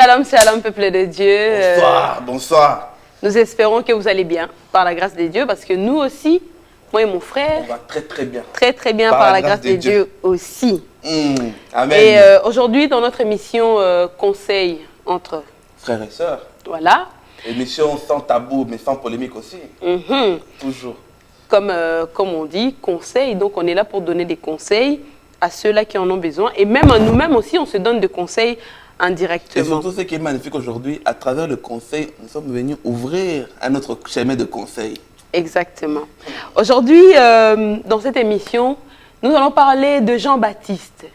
Shalom, shalom, peuple de Dieu. Bonsoir, bonsoir. Nous espérons que vous allez bien, par la grâce de Dieu, parce que nous aussi, moi et mon frère, On va très très bien. très très bien par la grâce de Dieu aussi. Amen. Et aujourd'hui, dans notre émission Conseil entre frères et sœurs. Voilà. Émission sans tabou, mais sans polémique aussi. Toujours. Comme on dit, conseil. Donc, on est là pour donner des conseils à ceux-là qui en ont besoin. Et même à nous-mêmes aussi, on se donne des conseils indirectement. Et surtout, ce qui est magnifique aujourd'hui, à travers le conseil, nous sommes venus ouvrir un autre chemin de conseil. Exactement. Aujourd'hui, dans cette émission, nous allons parler de Jean-Baptiste.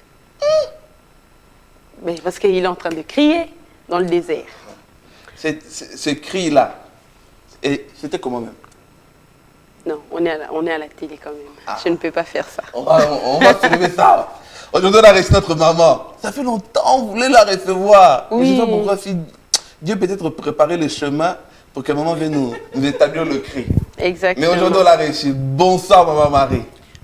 Mais parce qu'il est en train de crier dans le désert. Ce cri-là, c'était comment même? Non, on est à la télé quand même. Je ne peux pas faire ça. On va soulever ça. Aujourd'hui, on a reçu notre maman. Ça fait longtemps qu'on voulait la recevoir. Oui. Je sais pas pourquoi, si Dieu peut-être préparer le chemin pour que maman vienne nous établir le cri. Exactement. Mais aujourd'hui, on l'a reçu. Bonsoir, maman Marie.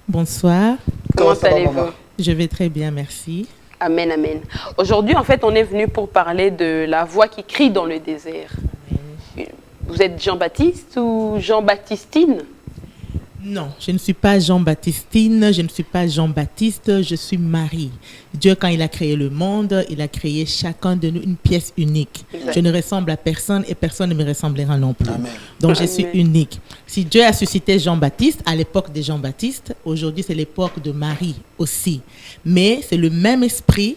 Bonsoir. Comment allez-vous? Je vais très bien, merci. Amen, amen. Aujourd'hui, en fait, on est venu pour parler de la voix qui crie dans le désert. Vous êtes Jean-Baptiste ou Jean-Baptistine? Non, je ne suis pas Jean-Baptistine, je ne suis pas Jean-Baptiste, je suis Marie. Dieu, quand il a créé le monde, il a créé chacun de nous une pièce unique. Exact. Je ne ressemble à personne et personne ne me ressemblera non plus. Amen. Donc, je Amen. suis unique. Si Dieu a suscité Jean-Baptiste, à l'époque de Jean-Baptiste, aujourd'hui, c'est l'époque de Marie aussi. Mais c'est le même esprit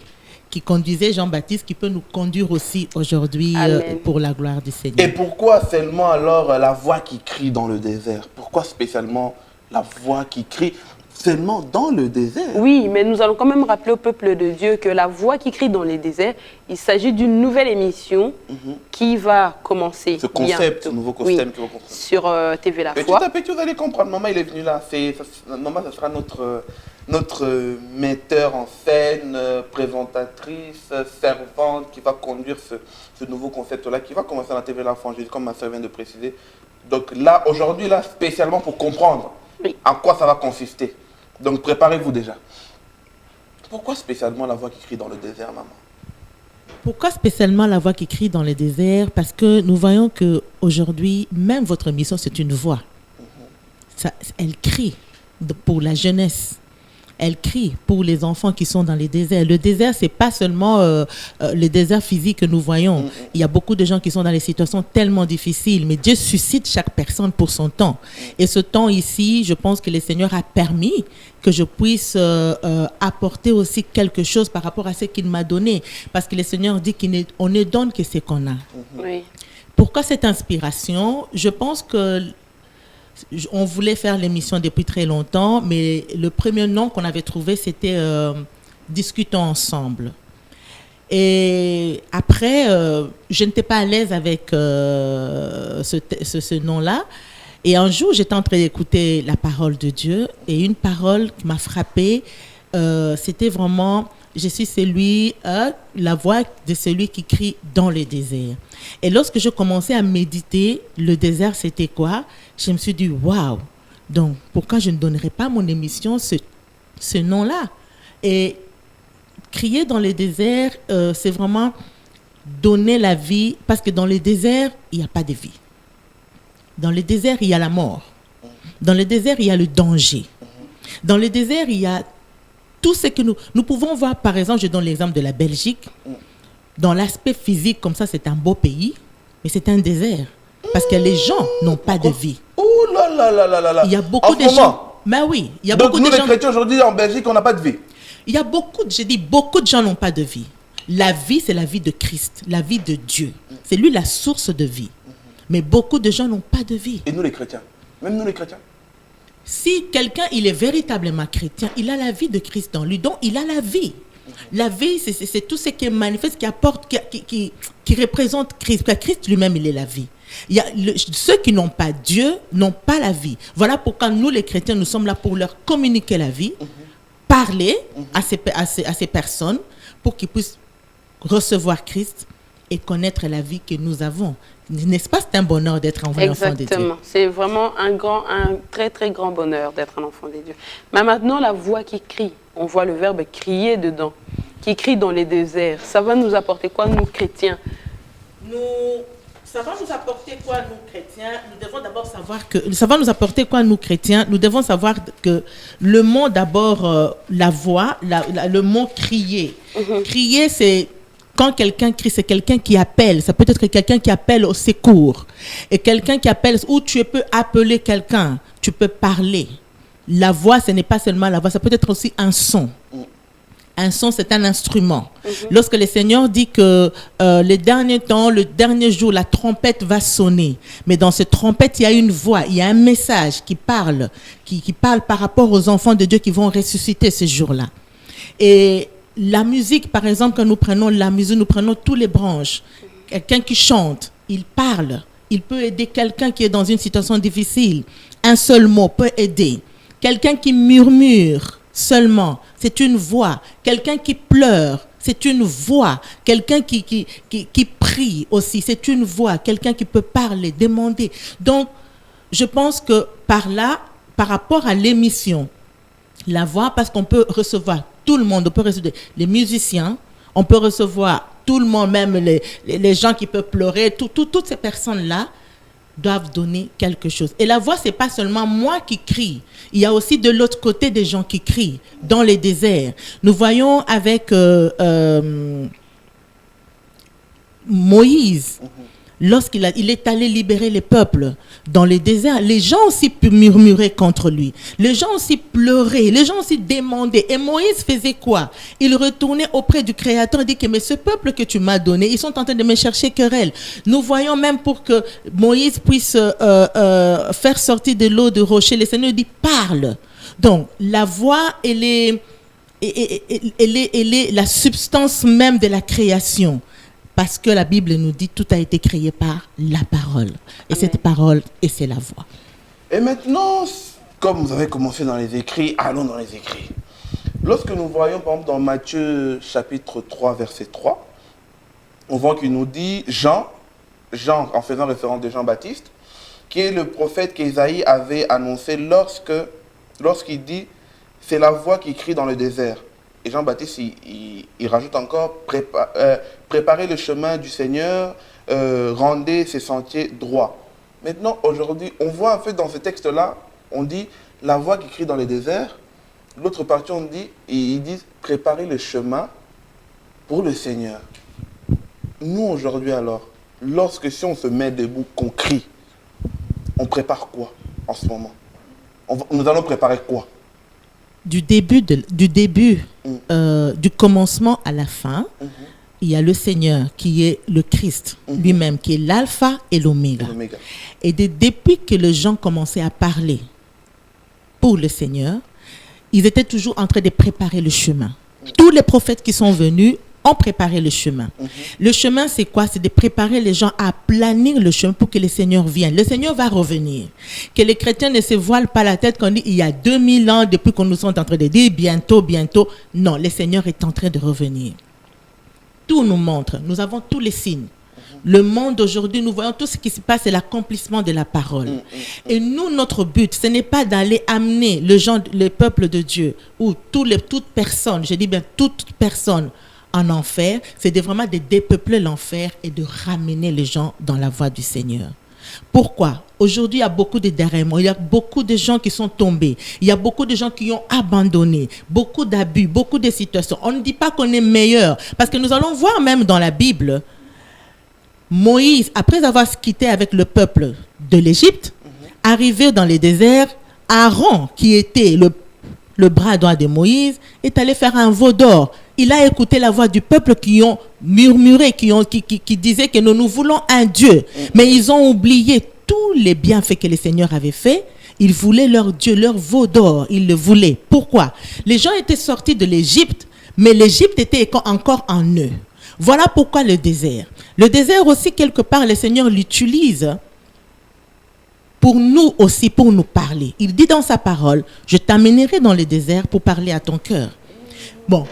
qui conduisait Jean-Baptiste qui peut nous conduire aussi aujourd'hui pour la gloire du Seigneur. Et pourquoi seulement alors la voix qui crie dans le désert? Pourquoi spécialement la voix qui crie seulement dans le désert? Oui, mais nous allons quand même rappeler au peuple de Dieu que la voix qui crie dans les déserts, il s'agit d'une nouvelle émission qui va commencer Ce concept, bientôt. ce nouveau concept Oui, qui va comprendre. sur TV La Petit Foi. à petit, vous allez comprendre. Maman, il est venu là. Maman, ça sera notre metteur en scène, présentatrice, servante qui va conduire ce nouveau concept-là qui va commencer à la TV La Foi, comme ma sœur vient de préciser. Donc là, aujourd'hui, là, spécialement pour comprendre en quoi ça va consister. Donc préparez-vous déjà. Pourquoi spécialement la voix qui crie dans le désert, maman? Pourquoi spécialement la voix qui crie dans le désert? Parce que nous voyons qu'aujourd'hui, même votre mission, c'est une voix. Elle crie pour la jeunesse. Elle crie pour les enfants qui sont dans les déserts. Le désert, ce n'est pas seulement le désert physique que nous voyons. Il y a beaucoup de gens qui sont dans des situations tellement difficiles, mais Dieu suscite chaque personne pour son temps. Et ce temps ici, je pense que le Seigneur a permis que je puisse apporter aussi quelque chose par rapport à ce qu'il m'a donné. Parce que le Seigneur dit qu'on ne donne que ce qu'on a. Oui. Pourquoi cette inspiration? Je pense que on voulait faire l'émission depuis très longtemps, mais le premier nom qu'on avait trouvé, c'était Discutons ensemble. Et après, je n'étais pas à l'aise avec ce nom-là. Et un jour, j'étais en train d'écouter la parole de Dieu et une parole qui m'a frappée, c'était vraiment... Je suis la voix de celui qui crie dans le désert. Et lorsque je commençais à méditer, le désert, c'était quoi? Je me suis dit, waouh! Donc, pourquoi je ne donnerais pas à mon émission ce nom-là? Et crier dans le désert, c'est vraiment donner la vie, parce que dans le désert, il n'y a pas de vie. Dans le désert, il y a la mort. Dans le désert, il y a le danger. Dans le désert, il y a tout ce que nous pouvons voir, par exemple, je donne l'exemple de la Belgique. Dans l'aspect physique, comme ça, c'est un beau pays, mais c'est un désert. Parce que les gens n'ont pas de vie. Oh là là là là là là. Il y a beaucoup de gens. Mais oui, il y a donc beaucoup nous, de les gens. chrétiens, aujourd'hui, en Belgique, on n'a pas de vie. Il y a beaucoup de gens n'ont pas de vie. La vie, c'est la vie de Christ, la vie de Dieu. C'est lui la source de vie. Mais beaucoup de gens n'ont pas de vie. Et nous, les chrétiens? Même nous, les chrétiens? Si quelqu'un, il est véritablement chrétien, il a la vie de Christ dans lui, donc il a la vie. La vie, c'est tout ce qui est manifeste, qui apporte, qui représente Christ. Christ lui-même, il est la vie. Ceux qui n'ont pas Dieu n'ont pas la vie. Voilà pourquoi nous, les chrétiens, nous sommes là pour leur communiquer la vie, parler à ces personnes pour qu'ils puissent recevoir Christ et connaître la vie que nous avons. N'est-ce pas, c'est un bonheur d'être un enfant de Dieu? Exactement. C'est vraiment un très très grand bonheur d'être un enfant de Dieu. Mais maintenant, la voix qui crie, on voit le verbe crier dedans, qui crie dans les déserts. Ça va nous apporter quoi, nous chrétiens? ça va nous apporter quoi, nous chrétiens? Nous devons d'abord savoir que ça va nous apporter quoi, nous chrétiens? Nous devons savoir que le mot d'abord, la voix, le mot crier. Crier, c'est quand quelqu'un crie, c'est quelqu'un qui appelle. Ça peut être quelqu'un qui appelle au secours. Et quelqu'un qui appelle, où tu peux appeler quelqu'un, tu peux parler. La voix, ce n'est pas seulement la voix, ça peut être aussi un son. Un son, c'est un instrument. Lorsque le Seigneur dit que les derniers temps, le dernier jour, la trompette va sonner. Mais dans cette trompette, il y a une voix, il y a un message qui parle par rapport aux enfants de Dieu qui vont ressusciter ce jour-là. Et la musique, par exemple, quand nous prenons la musique, nous prenons tous les branches. Quelqu'un qui chante, il parle. Il peut aider quelqu'un qui est dans une situation difficile. Un seul mot peut aider. Quelqu'un qui murmure seulement, c'est une voix. Quelqu'un qui pleure, c'est une voix. Quelqu'un qui prie aussi, c'est une voix. Quelqu'un qui peut parler, demander. Donc, je pense que par là, par rapport à l'émission, la voix, parce qu'on peut recevoir tout le monde, on peut recevoir les musiciens, on peut recevoir tout le monde, même les gens qui peuvent pleurer, toutes ces personnes-là doivent donner quelque chose. Et la voix, c'est pas seulement moi qui crie. Il y a aussi de l'autre côté des gens qui crient dans les déserts. Nous voyons avec Moïse, lorsqu'il est allé libérer les peuples dans les déserts, les gens aussi murmuraient contre lui. Les gens aussi pleuraient, les gens aussi demandaient. Et Moïse faisait quoi? Il retournait auprès du Créateur et dit que mais ce peuple que tu m'as donné, ils sont en train de me chercher querelle. Nous voyons même pour que Moïse puisse faire sortir de l'eau du rocher, le Seigneur dit parle. Donc la voix, elle est la substance même de la création. Parce que la Bible nous dit tout a été créé par la parole. Et cette parole, et c'est la voix. Et maintenant, comme vous avez commencé dans les écrits, allons dans les écrits. Lorsque nous voyons, par exemple, dans Matthieu chapitre 3, verset 3, on voit qu'il nous dit Jean, en faisant référence de Jean-Baptiste, qui est le prophète qu'Ésaïe avait annoncé lorsqu'il dit « C'est la voix qui crie dans le désert ». Et Jean-Baptiste, il rajoute encore préparez le chemin du Seigneur, rendez ses sentiers droits. Maintenant, aujourd'hui, on voit en fait dans ce texte-là, on dit la voix qui crie dans le désert. L'autre partie, ils disent préparez le chemin pour le Seigneur. Nous, aujourd'hui alors, si on se met debout, qu'on crie, on prépare quoi en ce moment? Nous allons préparer quoi? Du début, du commencement à la fin, il y a le Seigneur qui est le Christ lui-même, qui est l'alpha et l'oméga. Et depuis que les gens commençaient à parler pour le Seigneur, ils étaient toujours en train de préparer le chemin. Tous les prophètes qui sont venus ont préparé le chemin. Le chemin, c'est quoi? C'est de préparer les gens à planir le chemin pour que le Seigneur vienne. Le Seigneur va revenir. Que les chrétiens ne se voilent pas la tête quand on dit il y a 2000 ans, depuis qu'on nous sommes en train de dire bientôt. Non, le Seigneur est en train de revenir. Tout nous montre. Nous avons tous les signes. Le monde d'aujourd'hui, nous voyons tout ce qui se passe, c'est l'accomplissement de la parole. Et nous, notre but, ce n'est pas d'aller amener le peuple de Dieu ou toute personne, je dis bien toute personne, en enfer, c'est vraiment de dépeupler l'enfer et de ramener les gens dans la voie du Seigneur. Pourquoi? Aujourd'hui, il y a beaucoup de déraillements, il y a beaucoup de gens qui sont tombés, il y a beaucoup de gens qui ont abandonné, beaucoup d'abus, beaucoup de situations. On ne dit pas qu'on est meilleur, parce que nous allons voir même dans la Bible, Moïse, après avoir quitté avec le peuple de l'Égypte, arrivé dans les déserts, Aaron, qui était le bras droit de Moïse, est allé faire un veau d'or. Il a écouté la voix du peuple qui ont murmuré, qui disaient que nous voulons un Dieu. Mais ils ont oublié tous les bienfaits que le Seigneur avait fait. Ils voulaient leur Dieu, leur veau d'or. Ils le voulaient. Pourquoi? Les gens étaient sortis de l'Égypte, mais l'Égypte était encore en eux. Voilà pourquoi le désert. Le désert aussi, quelque part, le Seigneur l'utilise pour nous aussi, pour nous parler. Il dit dans sa parole, je t'amènerai dans le désert pour parler à ton cœur. Bon,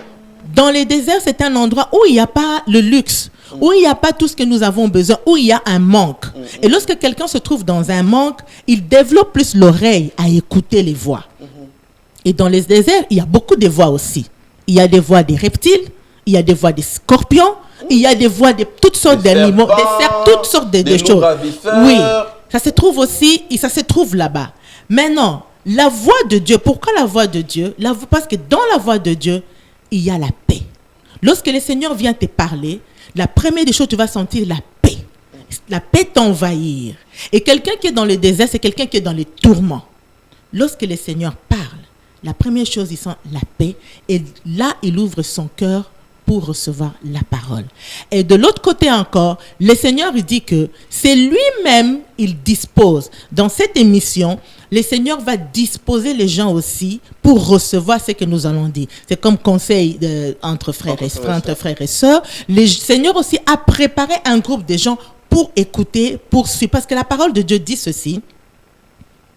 dans les déserts, c'est un endroit où il n'y a pas le luxe, où il n'y a pas tout ce que nous avons besoin, où il y a un manque. Et lorsque quelqu'un se trouve dans un manque, il développe plus l'oreille à écouter les voix. Et dans les déserts, il y a beaucoup de voix aussi. Il y a des voix des reptiles, il y a des voix des scorpions, Il y a des voix de toutes sortes d'animaux, des serpents, toutes sortes de choses. Oui, ça se trouve aussi, et ça se trouve là-bas. Maintenant, la voix de Dieu, pourquoi la voix de Dieu? Parce que dans la voix de Dieu, il y a la paix. Lorsque le Seigneur vient te parler, la première des choses, tu vas sentir la paix. La paix t'envahir. Et quelqu'un qui est dans le désert, c'est quelqu'un qui est dans les tourments. Lorsque le Seigneur parle, la première chose, il sent la paix. Et là, il ouvre son cœur pour recevoir la parole. Et de l'autre côté encore, le Seigneur il dit que c'est lui-même, il dispose. Dans cette émission, le Seigneur va disposer les gens aussi pour recevoir ce que nous allons dire. C'est comme conseil entre frères et sœurs. Le Seigneur aussi a préparé un groupe de gens pour écouter, pour suivre. Parce que la parole de Dieu dit ceci: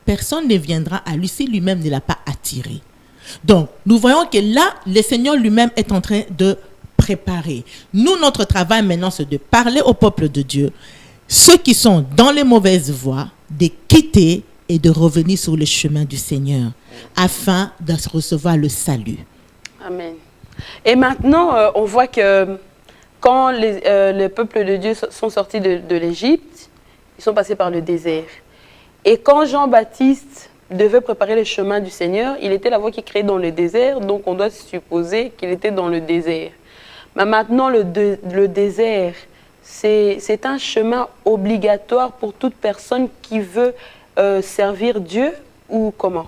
personne ne viendra à lui si lui-même ne l'a pas attiré. Donc, nous voyons que là, le Seigneur lui-même est en train de préparer. Nous, notre travail maintenant, c'est de parler au peuple de Dieu, ceux qui sont dans les mauvaises voies, de quitter et de revenir sur le chemin du Seigneur, afin de recevoir le salut. Amen. Et maintenant, on voit que quand les peuples de Dieu sont sortis de l'Égypte, ils sont passés par le désert. Et quand Jean-Baptiste devait préparer le chemin du Seigneur, il était la voix qui criait dans le désert, donc on doit supposer qu'il était dans le désert. Mais maintenant, le désert, c'est un chemin obligatoire pour toute personne qui veut servir Dieu, ou comment?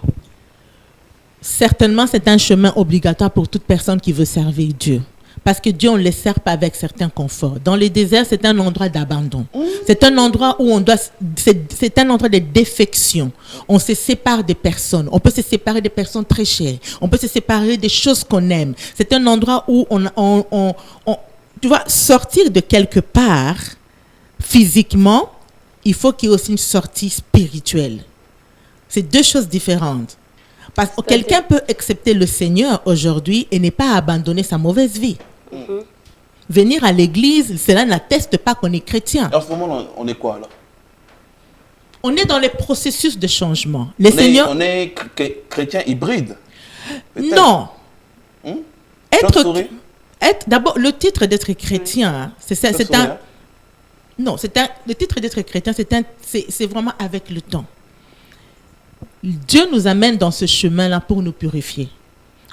Certainement, c'est un chemin obligatoire pour toute personne qui veut servir Dieu. Parce que Dieu, on ne les sert pas avec certains conforts. Dans les déserts, c'est un endroit d'abandon. C'est un endroit où c'est un endroit de défection. On se sépare des personnes. On peut se séparer des personnes très chères. On peut se séparer des choses qu'on aime. C'est un endroit où tu vois, sortir de quelque part, physiquement, il faut qu'il y ait aussi une sortie spirituelle. C'est deux choses différentes. Parce que quelqu'un peut accepter le Seigneur aujourd'hui et ne pas abandonner sa mauvaise vie. Venir à l'église, cela n'atteste pas qu'on est chrétien. En ce moment, on est quoi alors? On est dans les processus de changement. On est chrétien hybride? Non. D'abord, le titre d'être chrétien, le titre d'être chrétien, c'est vraiment avec le temps. Dieu nous amène dans ce chemin-là pour nous purifier.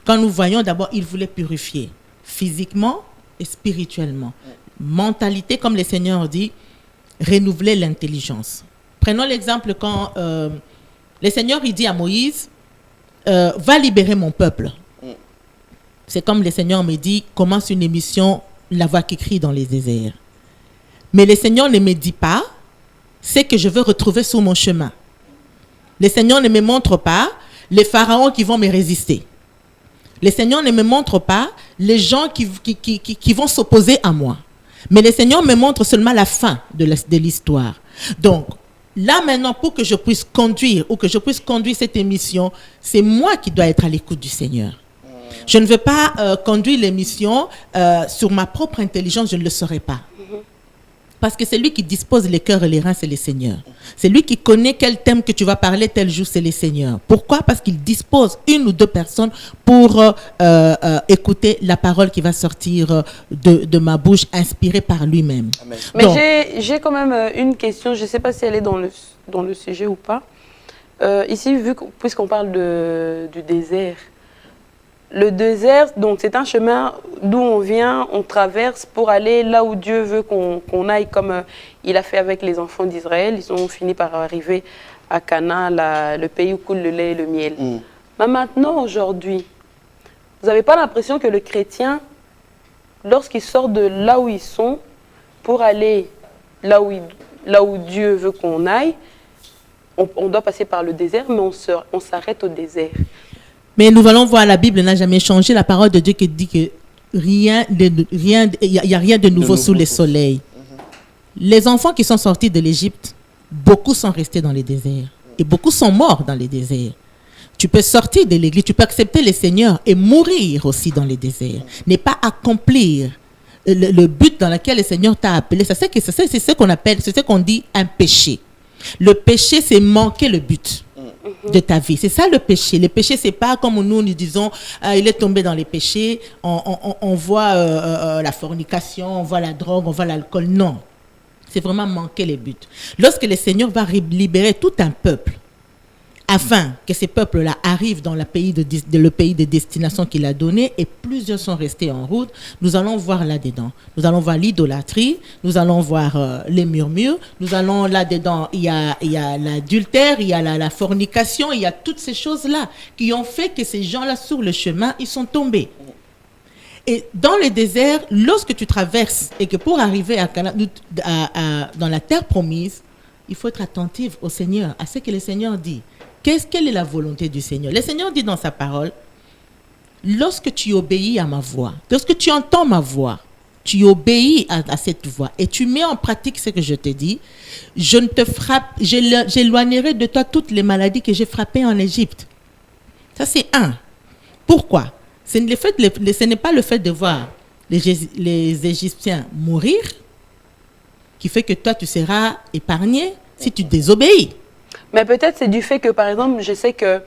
Quand nous voyons d'abord, il voulait purifier physiquement et spirituellement. Mentalité, comme le Seigneur dit, renouveler l'intelligence. Prenons l'exemple quand le Seigneur il dit à Moïse, va libérer mon peuple. C'est comme le Seigneur me dit, commence une émission, la voix qui crie dans les déserts. Mais le Seigneur ne me dit pas, c'est que je veux retrouver sur mon chemin. Le Seigneur ne me montre pas les pharaons qui vont me résister. Le Seigneur ne me montre pas les gens qui vont s'opposer à moi. Mais le Seigneur me montre seulement la fin de l'histoire. Donc, là maintenant, pour que je puisse conduire cette émission, c'est moi qui dois être à l'écoute du Seigneur. Je ne veux pas conduire l'émission sur ma propre intelligence, je ne le saurais pas. Parce que c'est lui qui dispose les cœurs et les reins, c'est le Seigneur. C'est lui qui connaît quel thème que tu vas parler tel jour, c'est le Seigneur. Pourquoi? Parce qu'il dispose une ou deux personnes pour écouter la parole qui va sortir de ma bouche, inspirée par lui-même. Amen. Mais j'ai quand même une question, je ne sais pas si elle est dans le sujet ou pas. Ici, puisqu'on parle du désert, le désert, donc c'est un chemin d'où on vient, on traverse pour aller là où Dieu veut qu'on aille, comme il a fait avec les enfants d'Israël. Ils ont fini par arriver à Canaan, le pays où coule le lait et le miel. Mais maintenant, aujourd'hui, vous n'avez pas l'impression que le chrétien, lorsqu'il sort de là où ils sont, pour aller là où Dieu veut qu'on aille, on doit passer par le désert, mais on s'arrête au désert. Mais nous allons voir, la Bible n'a jamais changé. La parole de Dieu qui dit que il n'y a rien de nouveau sous le soleil. Les enfants qui sont sortis de l'Égypte, beaucoup sont restés dans les déserts. Et beaucoup sont morts dans les déserts. Tu peux sortir de l'église, tu peux accepter le Seigneur et mourir aussi dans les déserts. Ne pas accomplir le but dans lequel le Seigneur t'a appelé. C'est ce qu'on appelle, c'est ce qu'on dit un péché. Le péché, c'est manquer le but. de ta vie. C'est ça le péché. Le péché, c'est pas comme nous disons, il est tombé dans les péchés, on voit la fornication, on voit la drogue, on voit l'alcool. Non. C'est vraiment manquer les buts. Lorsque le Seigneur va libérer tout un peuple, afin que ces peuples-là arrivent dans le pays de destination qu'il a donné, et plusieurs sont restés en route, nous allons voir là-dedans. Nous allons voir l'idolâtrie, nous allons voir les murmures, nous allons là-dedans, il y a l'adultère, il y a la fornication, il y a toutes ces choses-là qui ont fait que ces gens-là, sur le chemin, ils sont tombés. Et dans le désert, lorsque tu traverses, et que pour arriver dans la terre promise, il faut être attentif au Seigneur, à ce que le Seigneur dit. Quelle est la volonté du Seigneur? Le Seigneur dit dans sa parole, lorsque tu obéis à ma voix, lorsque tu entends ma voix, tu obéis à cette voix et tu mets en pratique ce que je te dis, je ne te frappe, j'éloignerai de toi toutes les maladies que j'ai frappées en Égypte. Ça, c'est un. Pourquoi? Ce n'est pas le fait de voir les Égyptiens mourir qui fait que toi, tu seras épargné si tu désobéis. Mais peut-être c'est du fait que, par exemple, je sais que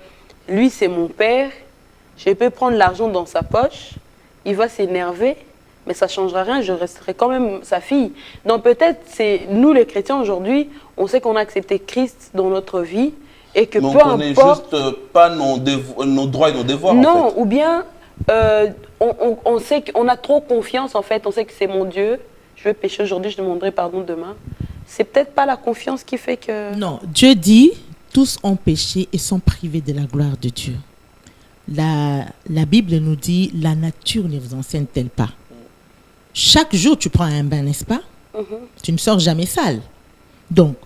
lui, c'est mon père, je peux prendre l'argent dans sa poche, il va s'énerver, mais ça ne changera rien, je resterai quand même sa fille. Donc peut-être, c'est nous les chrétiens aujourd'hui, on sait qu'on a accepté Christ dans notre vie, et que mais peu on connaît importe... juste pas nos droits et nos devoirs, non, en fait. ou bien on sait qu'on a trop confiance, en fait, on sait que c'est mon Dieu, je vais pécher aujourd'hui, je demanderai pardon demain. C'est peut-être pas la confiance qui fait que... Non, Dieu dit, tous ont péché et sont privés de la gloire de Dieu. La Bible nous dit, la nature ne vous enseigne-t-elle pas? Chaque jour, tu prends un bain, n'est-ce pas? Tu ne sors jamais sale. Donc,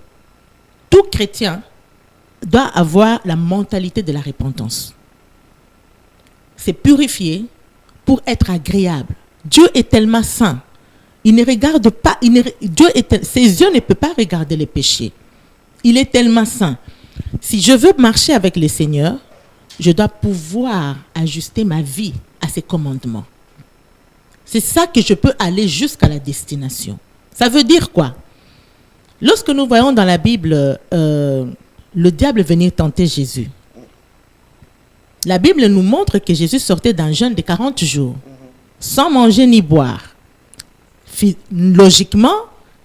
tout chrétien doit avoir la mentalité de la repentance. C'est purifié pour être agréable. Dieu est tellement saint. Il ne regarde pas, ses yeux ne peuvent pas regarder les péchés. Il est tellement saint. Si je veux marcher avec le Seigneur, je dois pouvoir ajuster ma vie à ses commandements. C'est ça que je peux aller jusqu'à la destination. Ça veut dire quoi? Lorsque nous voyons dans la Bible le diable venir tenter Jésus, la Bible nous montre que Jésus sortait d'un jeûne de 40 jours, sans manger ni boire. Logiquement,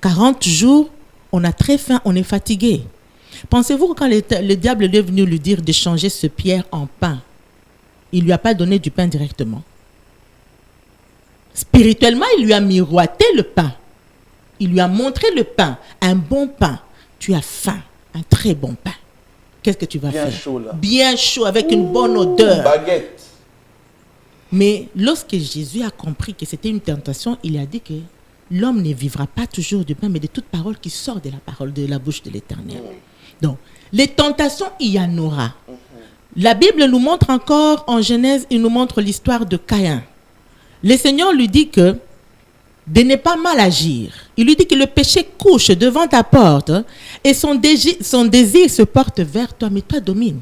40 jours, on a très faim, on est fatigué. Pensez-vous que quand le diable est venu lui dire de changer ce pierre en pain, il ne lui a pas donné du pain directement? Spirituellement, il lui a miroité le pain. Il lui a montré le pain, un bon pain. Tu as faim, un très bon pain. Qu'est-ce que tu vas faire? Bien chaud, là. Bien chaud, avec une bonne odeur. Baguette. Mais lorsque Jésus a compris que c'était une tentation, il a dit que l'homme ne vivra pas toujours du pain, mais de toute parole qui sort de la parole, de la bouche de l'Éternel. Donc, les tentations, il y en aura. La Bible nous montre encore, en Genèse, il nous montre l'histoire de Caïn. Le Seigneur lui dit que de ne pas mal agir. Il lui dit que le péché couche devant ta porte et son désir se porte vers toi, mais toi domine.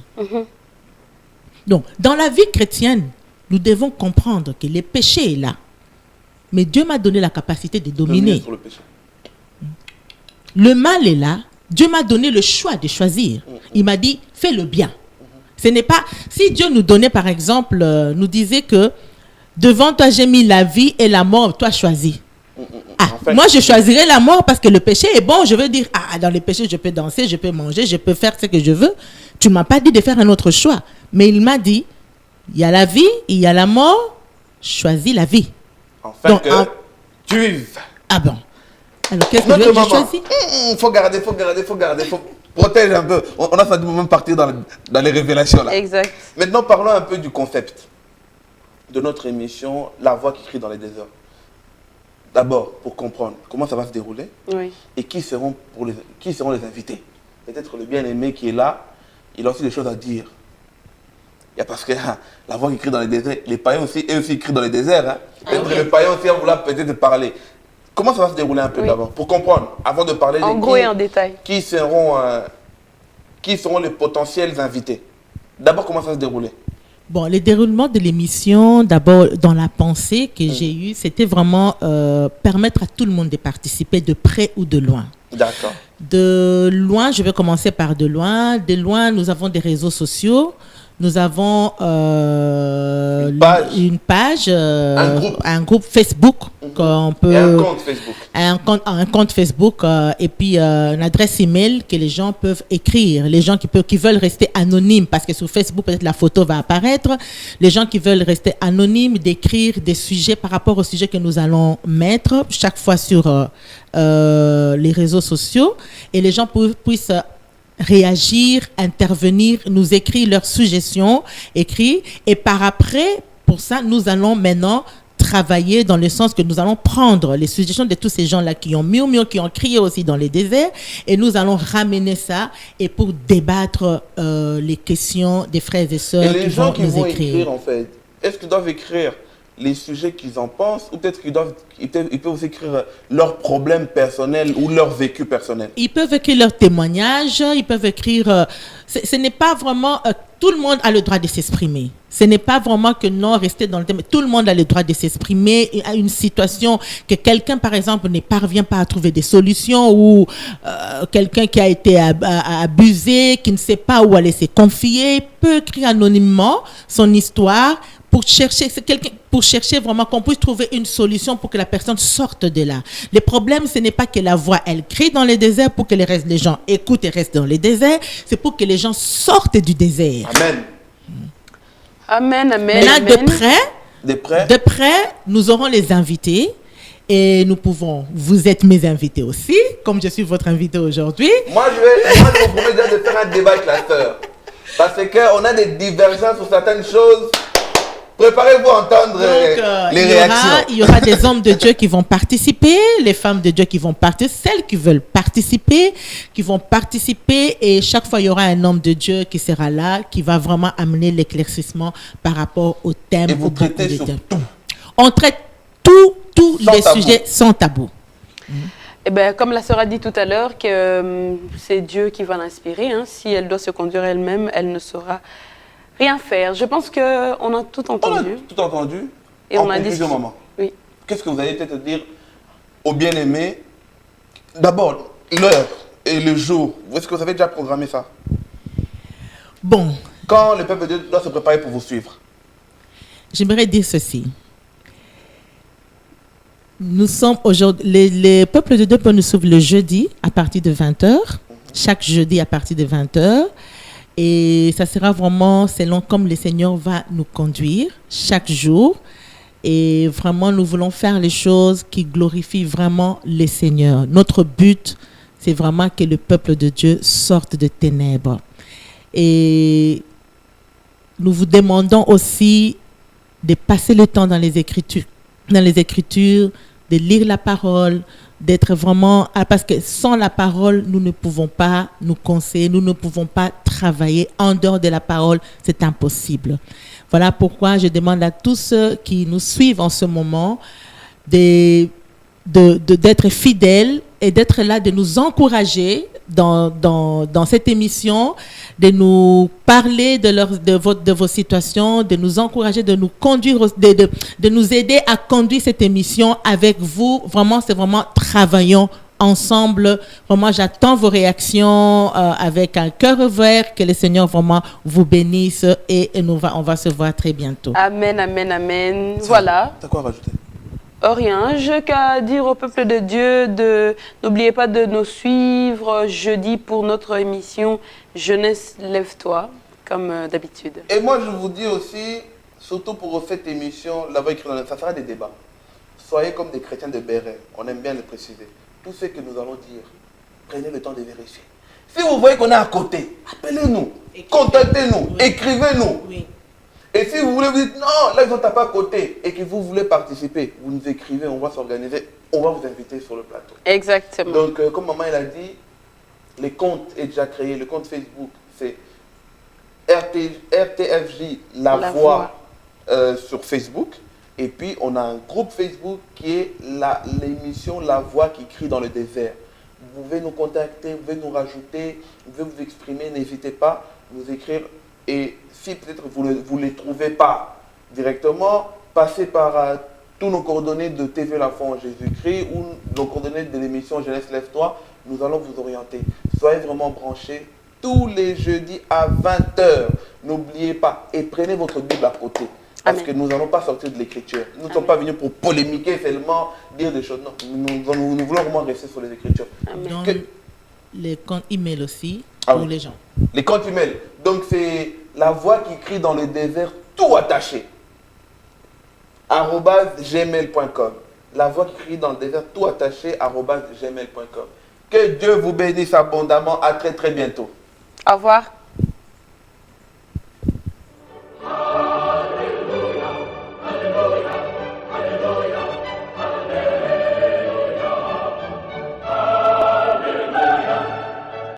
Donc, dans la vie chrétienne, nous devons comprendre que le péché est là. Mais Dieu m'a donné la capacité de dominer. Sur le péché. Le mal est là. Dieu m'a donné le choix de choisir. Il m'a dit, fais le bien. Ce n'est pas... Si Dieu nous donnait, par exemple, nous disait que devant toi, j'ai mis la vie et la mort, toi choisis. En fait, moi, je choisirais la mort parce que le péché est bon. Je veux dire, dans le péché, je peux danser, je peux manger, je peux faire ce que je veux. Tu ne m'as pas dit de faire un autre choix. Mais il m'a dit, il y a la vie, il y a la mort, choisis la vie. Enfin, donc, tu vives. Ah bon. Alors, qu'est-ce que je choisis? Faut garder, faut protéger un peu. On a fallu même partir dans les révélations là. Exact. Maintenant, parlons un peu du concept de notre émission, La Voix qui crie dans les déserts. D'abord, pour comprendre comment ça va se dérouler, oui, et qui seront les invités. Peut-être le bien-aimé qui est là, il a aussi des choses à dire. Il y a parce que la voix qui crie dans les déserts, les païens aussi, eux aussi crient dans les déserts. Peut-être les païens aussi vont vouloir peut-être parler. Comment ça va se dérouler un peu d'abord, pour comprendre, avant de parler en gros et en détail. Qui seront les potentiels invités. D'abord, comment ça va se dérouler? Bon, le déroulement de l'émission, d'abord, dans la pensée que j'ai eue, c'était vraiment permettre à tout le monde de participer de près ou de loin. D'accord. De loin, je vais commencer par de loin. De loin, nous avons des réseaux sociaux. Nous avons une page, un groupe Facebook qu'on peut... Et un compte Facebook. Un compte Facebook et puis une adresse email que les gens peuvent écrire. Les gens qui veulent rester anonymes, parce que sur Facebook, peut-être la photo va apparaître. Les gens qui veulent rester anonymes, d'écrire des sujets par rapport au sujet que nous allons mettre chaque fois sur les réseaux sociaux. Et les gens puissent réagir, intervenir, nous écrire leurs suggestions, écrire. Et par après, pour ça, nous allons maintenant travailler dans le sens que nous allons prendre les suggestions de tous ces gens-là qui ont murmuré, qui ont crié aussi dans les déserts, et nous allons ramener ça et pour débattre les questions des frères et sœurs. Et les gens qui vont écrire, en fait, est-ce qu'ils doivent écrire les sujets qu'ils en pensent, ou peut-être ils peuvent aussi écrire leurs problèmes personnels ou leur vécu personnel? Ils peuvent écrire leurs témoignages, ils peuvent écrire... ce n'est pas vraiment... tout le monde a le droit de s'exprimer. Ce n'est pas vraiment que non, rester dans le thème. Tout le monde a le droit de s'exprimer à une situation que quelqu'un, par exemple, ne parvient pas à trouver des solutions, ou quelqu'un qui a été abusé, qui ne sait pas où aller se confier, peut écrire anonymement son histoire pour chercher vraiment qu'on puisse trouver une solution pour que la personne sorte de là. Le problème, ce n'est pas que la voix, elle crie dans les déserts pour que les gens écoutent et restent dans les déserts. C'est pour que les gens sortent du désert. Amen. Amen, amen. Maintenant, amen. de près, nous aurons les invités. Et nous pouvons, vous êtes mes invités aussi, comme je suis votre invité aujourd'hui. Moi, je vous promets déjà de faire un débat avec la sœur. Parce qu'on a des divergences sur certaines choses. Préparez-vous à entendre les réactions. Il y aura des hommes de Dieu qui vont participer, les femmes de Dieu qui vont participer, celles qui veulent participer, qui vont participer. Et chaque fois, il y aura un homme de Dieu qui sera là, qui va vraiment amener l'éclaircissement par rapport au thème. Et vous traitez sur tout. On traite tous les sujets sans tabou. Eh ben, comme la sœur a dit tout à l'heure, que c'est Dieu qui va l'inspirer. Hein. Si elle doit se conduire elle-même, elle ne saura rien faire. Je pense qu'on a tout entendu. On a tout entendu. Et on a dit. Maman, oui. Qu'est-ce que vous allez peut-être dire aux bien-aimés? D'abord, l'heure et le jour. Est-ce que vous avez déjà programmé ça? Bon. Quand le peuple de Dieu doit se préparer pour vous suivre? J'aimerais dire ceci. Nous sommes aujourd'hui, les peuples de Dieu peuvent nous suivre le jeudi à partir de 20h, chaque jeudi à partir de 20h. Et ça sera vraiment selon comme le Seigneur va nous conduire chaque jour. Et vraiment, nous voulons faire les choses qui glorifient vraiment le Seigneur. Notre but, c'est vraiment que le peuple de Dieu sorte de ténèbres. Et nous vous demandons aussi de passer le temps dans les Écritures, de lire la parole, d'être vraiment... Parce que sans la parole, nous ne pouvons pas nous conseiller, nous ne pouvons pas travailler en dehors de la parole, c'est impossible. Voilà pourquoi je demande à tous ceux qui nous suivent en ce moment d'être fidèles et d'être là, de nous encourager dans cette émission, de nous parler de vos situations, de nous encourager, de nous conduire, de nous aider à conduire cette émission avec vous. Vraiment, c'est vraiment travaillons ensemble. Vraiment, j'attends vos réactions avec un cœur ouvert. Que le Seigneur vraiment vous bénisse et on va se voir très bientôt. Amen, amen, amen. Voilà. T'as quoi à rajouter? Rien, je qu'à dire au peuple de Dieu n'oubliez pas de nous suivre jeudi pour notre émission Jeunesse Lève-toi, comme d'habitude. Et moi, je vous dis aussi, surtout pour cette émission, là-bas écrit, ça sera des débats. Soyez comme des chrétiens de Béret, on aime bien le préciser. Tout ce que nous allons dire, prenez le temps de vérifier. Si vous voyez qu'on est à côté, appelez-nous, contactez-nous, écrivez-nous. Oui. Et si vous voulez vous dire, non, là ils ont tapé à côté et que vous voulez participer, vous nous écrivez, on va s'organiser, on va vous inviter sur le plateau. Exactement. Donc, comme maman elle a dit, le compte est déjà créé, le compte Facebook, c'est RTFJ La Voix sur Facebook. Et puis, on a un groupe Facebook qui est l'émission La Voix qui crie dans le désert. Vous pouvez nous contacter, vous pouvez nous rajouter, vous pouvez vous exprimer, n'hésitez pas, nous écrire. Et si peut-être vous ne les trouvez pas directement, passez par tous nos coordonnées de TV La Foi en Jésus-Christ ou nos coordonnées de l'émission Jeunesse Lève-toi. nous allons vous orienter. Soyez vraiment branchés tous les jeudis à 20 h. N'oubliez pas et prenez votre Bible à côté. Parce Amen. que nous n'allons pas sortir de l'écriture. Nous ne sommes pas venus pour polémiquer seulement, dire des choses. Non, nous voulons vraiment rester sur les écritures. Amen. Dans Que- les comptes email aussi Ah pour oui. les gens. Les comptes email. Donc c'est la voix qui crie dans le désert, tout attaché. @gmail.com. La voix qui crie dans le désert, tout attaché, @gmail.com. Que Dieu vous bénisse abondamment. À très très bientôt. Au revoir.